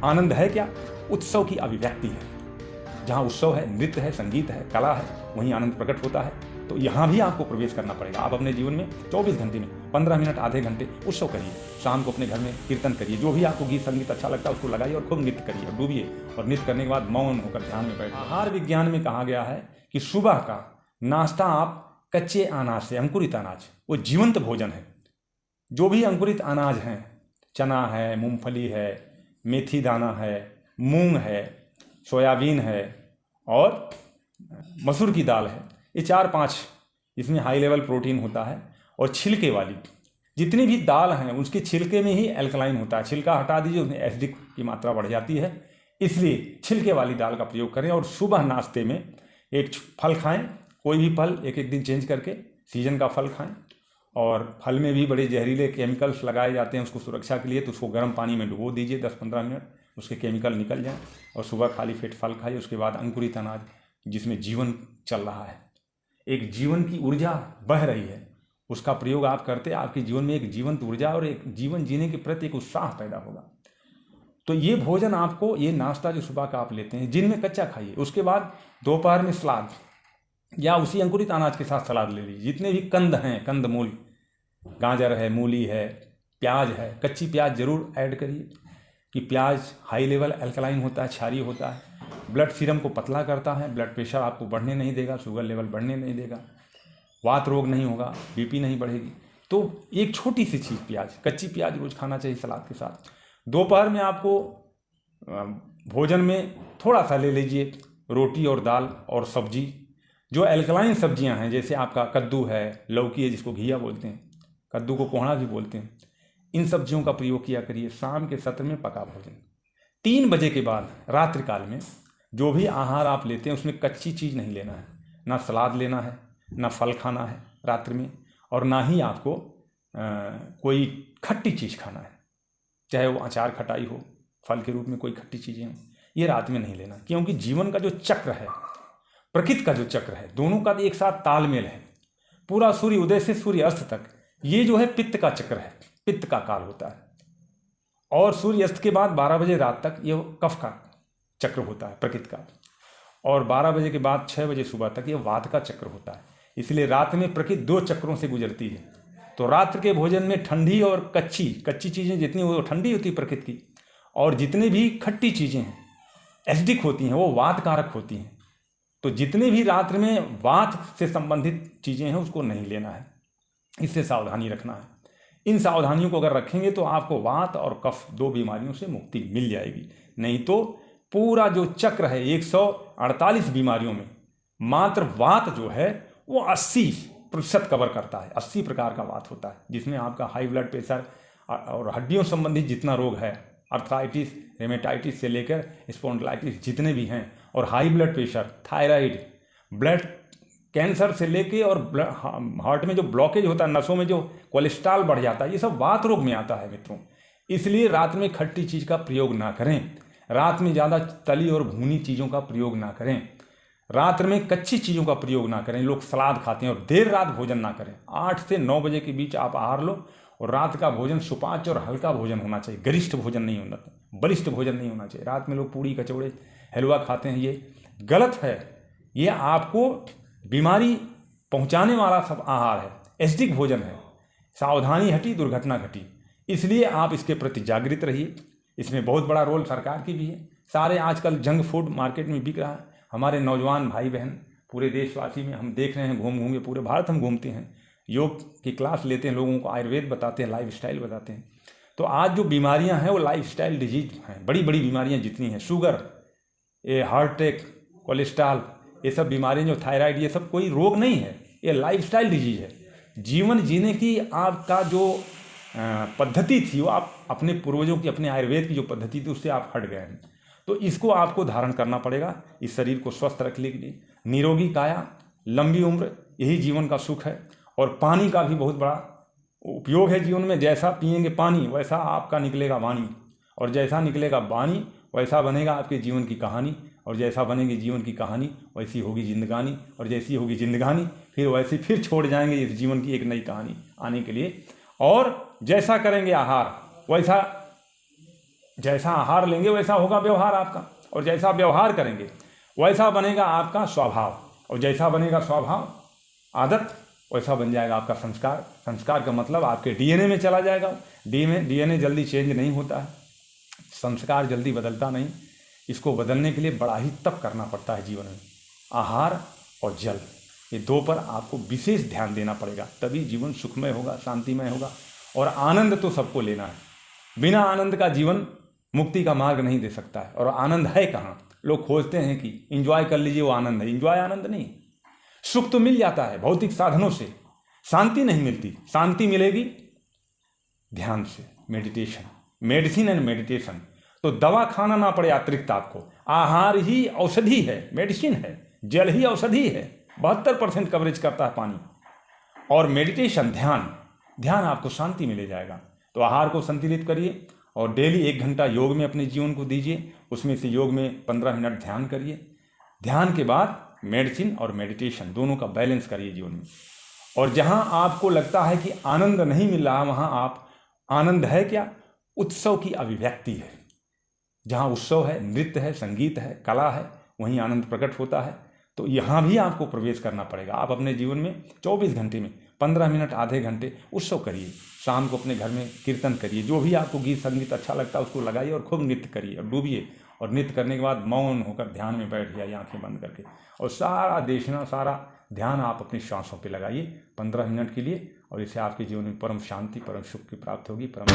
आनंद है क्या? उत्सव की अभिव्यक्ति है। जहाँ उत्सव है, नृत्य है, संगीत है, कला है, वहीं आनंद प्रकट होता है। तो यहाँ भी आपको प्रवेश करना पड़ेगा। आप अपने जीवन में 24 घंटे में 15 मिनट, आधे घंटे उत्सव करिए। शाम को अपने घर में कीर्तन करिए, जो भी आपको गीत संगीत अच्छा लगता है उसको लगाइए और खूब नृत्य करिए और डूबिए। और नृत्य करने के बाद मौन होकर ध्यान में बैठिए। आहार विज्ञान में कहा गया है कि सुबह का नाश्ता आप कच्चे अनाज से, अंकुरित अनाज, वो जीवंत भोजन है। जो भी अंकुरित अनाज हैं, चना है, मूंगफली है, मेथी दाना है, मूंग है, सोयाबीन है और मसूर की दाल है, ये 4-5 इसमें हाई लेवल प्रोटीन होता है। और छिलके वाली जितनी भी दाल हैं उसके छिलके में ही एल्कलाइन होता है। छिलका हटा दीजिए, उसमें एसिडिक की मात्रा बढ़ जाती है। इसलिए छिलके वाली दाल का प्रयोग करें। और सुबह नाश्ते में एक फल खाएं, कोई भी फल, एक एक दिन चेंज करके सीजन का फल खाएं। और फल में भी बड़े जहरीले केमिकल्स लगाए जाते हैं उसको सुरक्षा के लिए, तो उसको गर्म पानी में डुबो दीजिए 10-15 मिनट, उसके केमिकल निकल जाएं। और सुबह खाली पेट फल खाइए। उसके बाद अंकुरित अनाज जिसमें जीवन चल रहा है, एक जीवन की ऊर्जा बह रही है, उसका प्रयोग आप करते, आपके जीवन में एक जीवंत ऊर्जा और एक जीवन जीने के प्रति एक उत्साह पैदा होगा। तो ये भोजन आपको, ये नाश्ता जो सुबह का आप लेते हैं, जिनमें कच्चा खाइए। उसके बाद दोपहर में सलाद या उसी अंकुरित अनाज के साथ सलाद ले लीजिए। जितने भी कंद हैं, कंद मूल, गाजर है, मूली है, प्याज है, कच्ची प्याज जरूर ऐड करिए कि प्याज हाई लेवल एल्कलाइन होता है, क्षारीय होता है, ब्लड सीरम को पतला करता है, ब्लड प्रेशर आपको बढ़ने नहीं देगा, शुगर लेवल बढ़ने नहीं देगा, वात रोग नहीं होगा, बीपी नहीं बढ़ेगी। तो एक छोटी सी चीज़ प्याज, कच्ची प्याज रोज खाना चाहिए सलाद के साथ। दोपहर में आपको भोजन में थोड़ा सा ले लीजिए रोटी और दाल और सब्जी, जो एल्कलाइन सब्जियां हैं, जैसे आपका कद्दू है, लौकी है जिसको घिया बोलते हैं, कद्दू को कोहड़ा भी बोलते हैं, इन सब्जियों का प्रयोग किया करिए। शाम के सत्र में पका भोजन 3 बजे के बाद रात्रि काल में जो भी आहार आप लेते हैं उसमें कच्ची चीज़ नहीं लेना है, ना सलाद लेना है, ना फल खाना है रात्रि में, और ना ही आपको कोई खट्टी चीज़ खाना है, चाहे वो अचार खटाई हो, फल के रूप में कोई खट्टी चीज़ें हों, ये रात में नहीं लेना। क्योंकि जीवन का जो चक्र है, प्रकृति का जो चक्र है, दोनों का एक साथ तालमेल है। पूरा सूर्य उदय से सूर्य अस्त तक ये जो है पित्त का चक्र है, पित्त का काल होता है। और सूर्य अस्त के बाद 12 बजे रात तक ये कफ का चक्र होता है प्रकृति का। और 12 बजे के बाद 6 बजे सुबह तक ये वात का चक्र होता है। इसलिए रात में प्रकृति 2 चक्रों से गुजरती है। तो रात्र के भोजन में ठंडी और कच्ची चीज़ें जितनी वो ठंडी होती है प्रकृति की, और जितनी भी खट्टी चीज़ें हैं एसिडिक होती हैं, वो वात कारक होती हैं। तो जितने भी रात्र में वात से संबंधित चीज़ें हैं उसको नहीं लेना है, इससे सावधानी रखना है। इन सावधानियों को अगर रखेंगे तो आपको वात और कफ 2 बीमारियों से मुक्ति मिल जाएगी। नहीं तो पूरा जो चक्र है 148 बीमारियों में मात्र वात जो है वो 80% कवर करता है। 80 प्रकार का वात होता है, जिसमें आपका हाई ब्लड प्रेशर और हड्डियों संबंधित जितना रोग है, अर्थराइटिस, हेमेटाइटिस से लेकर स्पॉन्डिलाइटिस जितने भी हैं, और high blood pressure, thyroid, blood cancer से लेके और हार्ट में जो ब्लॉकेज होता है, नसों में जो कोलेस्ट्रॉल बढ़ जाता है, ये सब वात रोग में आता है मित्रों। इसलिए रात में खट्टी चीज़ का प्रयोग ना करें, रात में ज़्यादा तली और भुनी चीज़ों का प्रयोग ना करें, रात में कच्ची चीज़ों का प्रयोग ना करें। लोग सलाद खाते हैं और देर रात भोजन ना करें। 8 से 9 बजे के बीच आप आहार लो, और रात का भोजन सुपाच्य और हल्का भोजन होना चाहिए, गरिष्ठ भोजन नहीं होना, बलिष्ठ भोजन नहीं होना चाहिए। रात में लोग पूड़ी कचौड़े हलवा खाते हैं, ये गलत है। ये आपको बीमारी पहुंचाने वाला सब आहार है, एसिडिक भोजन है। सावधानी हटी दुर्घटना घटी। इसलिए आप इसके प्रति जागृत रहिए। इसमें बहुत बड़ा रोल सरकार की भी है। सारे आजकल जंक फूड मार्केट में बिक रहा है। हमारे नौजवान भाई बहन पूरे देशवासी में हम देख रहे हैं, घूम घूम के पूरे भारत हम घूमते हैं, योग की क्लास लेते हैं, लोगों को आयुर्वेद बताते हैं, लाइफस्टाइल बताते हैं। तो आज जो बीमारियां हैं वो लाइफस्टाइल डिजीज हैं। बड़ी बड़ी बीमारियां जितनी हैं, शुगर, ये हार्ट अटैक, कोलेस्ट्रॉल, ये सब बीमारियां, जो थायराइड, ये सब कोई रोग नहीं है, ये लाइफस्टाइल डिजीज है। जीवन जीने की आपका जो पद्धति थी, वो आप अपने पूर्वजों की, अपने आयुर्वेद की जो पद्धति थी उससे आप हट गए हैं। तो इसको आपको धारण करना पड़ेगा इस शरीर को स्वस्थ रखने के लिए। निरोगी काया, लंबी उम्र, यही जीवन का सुख है। और पानी का भी बहुत बड़ा उपयोग है जीवन में। जैसा पिएंगे पानी वैसा आपका निकलेगा वाणी, और जैसा निकलेगा वाणी वैसा बनेगा आपके जीवन की कहानी, और जैसा बनेगी जीवन की कहानी वैसी होगी जिंदगानी, और जैसी होगी जिंदगानी फिर वैसी फिर छोड़ जाएंगे इस जीवन की एक नई कहानी आने के लिए। और जैसा करेंगे आहार वैसा जैसा आहार लेंगे वैसा होगा व्यवहार आपका, और जैसा व्यवहार करेंगे वैसा बनेगा आपका स्वभाव, और जैसा बनेगा स्वभाव आदत वैसा बन जाएगा आपका संस्कार। संस्कार का मतलब आपके डीएनए में चला जाएगा। डीएनए जल्दी चेंज नहीं होता है, संस्कार जल्दी बदलता नहीं। इसको बदलने के लिए बड़ा ही तप करना पड़ता है जीवन में। आहार और जल, ये दो पर आपको विशेष ध्यान देना पड़ेगा, तभी जीवन सुखमय होगा, शांतिमय होगा। और आनंद तो सबको लेना है, बिना आनंद का जीवन मुक्ति का मार्ग नहीं दे सकता है। और आनंद है कहाँ? लोग खोजते हैं कि इंजॉय कर लीजिए, वो आनंद है। इंजॉय आनंद नहीं। सुख तो मिल जाता है भौतिक साधनों से, शांति नहीं मिलती। शांति मिलेगी ध्यान से, मेडिटेशन, मेडिसिन एंड मेडिटेशन। तो दवा खाना ना पड़े अतिरिक्त आपको। आहार ही औषधि है, मेडिसिन है। जल ही औषधि है, 72% कवरेज करता है पानी। और मेडिटेशन, ध्यान आपको शांति मिले जाएगा। तो आहार को संतुलित करिए और डेली 1 घंटा योग में अपने जीवन को दीजिए। उसमें से योग में 15 मिनट ध्यान करिए। ध्यान के बाद मेडिसिन और मेडिटेशन दोनों का बैलेंस करिए जीवन में। और जहां आपको लगता है कि आनंद नहीं मिल रहा, वहां आप, आनंद है क्या? उत्सव की अभिव्यक्ति है। जहां उत्सव है, नृत्य है, संगीत है, कला है, वहीं आनंद प्रकट होता है। तो यहाँ भी आपको प्रवेश करना पड़ेगा। आप अपने जीवन में 24 घंटे में 15 मिनट, आधे घंटे उत्सव करिए। शाम को अपने घर में कीर्तन करिए, जो भी आपको गीत संगीत अच्छा लगता है उसको लगाइए और खूब नृत्य करिए और डूबिए। और नृत्य करने के बाद मौन होकर ध्यान में बैठ जाइए, आंखें बंद करके, और सारा देखना, सारा ध्यान आप अपनी सांसों पे लगाइए 15 मिनट के लिए। और इससे आपके जीवन में परम शांति, परम सुख की प्राप्ति होगी। परम